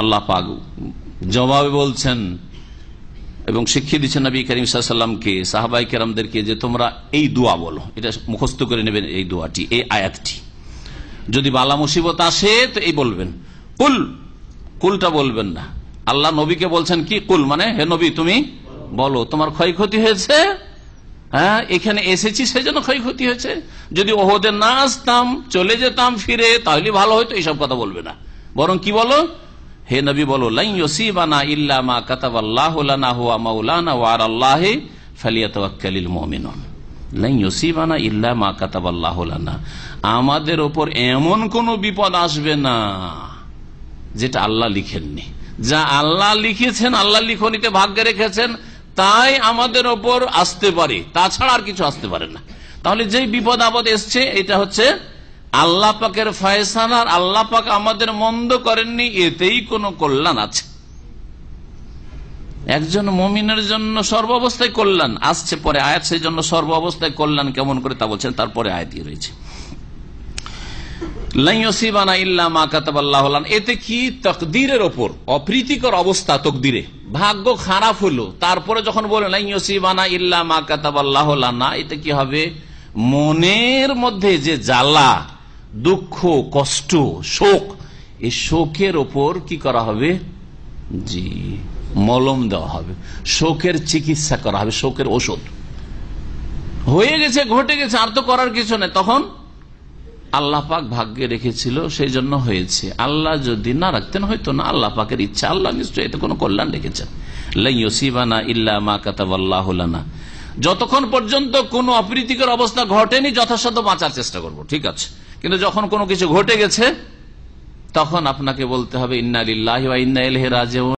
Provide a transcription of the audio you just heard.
আল্লাহ পাক জবাবে বলছেন এবং শিখিয়ে দিচ্ছেন নবী করিম সাল্লাল্লাহু আলাইহি ওয়াসাল্লামকে, সাহাবায়ে কেরামদেরকে, যে তোমরা এই দোয়া বলো। এটা মুখস্থ করে নেবেন, এই দোয়াটি, এই আয়াতটি। যদি বালা মুসিবত আসে তো এই বলবেন, কুল, কুলটা বলবেন না। আল্লাহ নবীকে বলছেন কি, কুল মানে হে নবী তুমি বলো তোমার ক্ষয়ক্ষতি হয়েছে, হ্যাঁ এখানে এসেছি সেজন্য ক্ষয়ক্ষতি হয়েছে, যদি ওহদে না আসতাম চলে যেতাম ফিরে তাহলে ভালো হয়তো, এইসব কথা বলবে না। বরং কি বলো, হে নবী বলো, লাই ইউসিবানা ইল্লা মা কাতাবাল্লাহু লানা হুয়া মাওলানা ওয়া আলাল্লাহি ফালিয়াতাওয়াক্কালিল মুমিনুন। লাই ইউসিবানা ইল্লা মা কাতাবাল্লাহু লানা, আমাদের ওপর এমন কোন বিপদ আসবে না যেটা আল্লাহ লিখেননি। যা আল্লাহ লিখেছেন, আল্লাহ লিখনিতে ভাগ্যে রেখেছেন তাই আমাদের ওপর আসতে পারে, তাছাড়া আর কিছু আসতে পারে না। তাহলে যেই বিপদ আপদ এসছে এটা হচ্ছে আল্লাহ পাকের ফয়সালা, আল্লাহ পাক আমাদের মন্দ করেননি, এতেই কোনো কল্যাণ আছে। একজন মুমিনের জন্য সর্বাবস্থায় কল্যাণ আসছে, পরে আয়াত সেই জন্য সর্বাবস্থায় কল্যাণ কেমন করে তা বলছেন, তারপরে আয়াতই রয়েছে। এতে কি তকদিরের ওপর অপ্রীতিকর অবস্থা, তকদিরে ভাগ্য খারাপ হলো, তারপরে যখন বলেন লাই ইউসিবানা ইল্লা মা কাতাবাল্লাহু লানা, এতে কি হবে, মনের মধ্যে যে জ্বালা, দুঃখ, কষ্ট, শোক, এই শোকের ওপর কি করা হবে, জি মলম দেওয়া হবে, শোকের চিকিৎসা করা হবে, শোকের ওষুধ। হয়ে গেছে, ঘটে গেছে, আর তো করার কিছু নেই, তখন আল্লাহ পাক ভাগ্যে রেখেছিল সেই জন্য হয়েছে, আল্লাহ যদি না রাখতেন হয়তো না, আল্লাহ পাকের ইচ্ছা, আল্লাহ নিশ্চয়ই এতে কোনো কল্যাণ রেখেছেন। লাই ইউসিবানা ইল্লা মা কাতাবাল্লাহু লানা, যতক্ষণ পর্যন্ত কোনো অপ্রীতিকর অবস্থা ঘটেনি যথাসাধ্য বাঁচার চেষ্টা করব, ঠিক আছে। কিন্তু যখন কোনো কিছু ঘটে গেছে তখন আপনাকে বলতে হবে ইন্না লিল্লাহি ওয়া ইন্না ইলাইহি রাজিউন।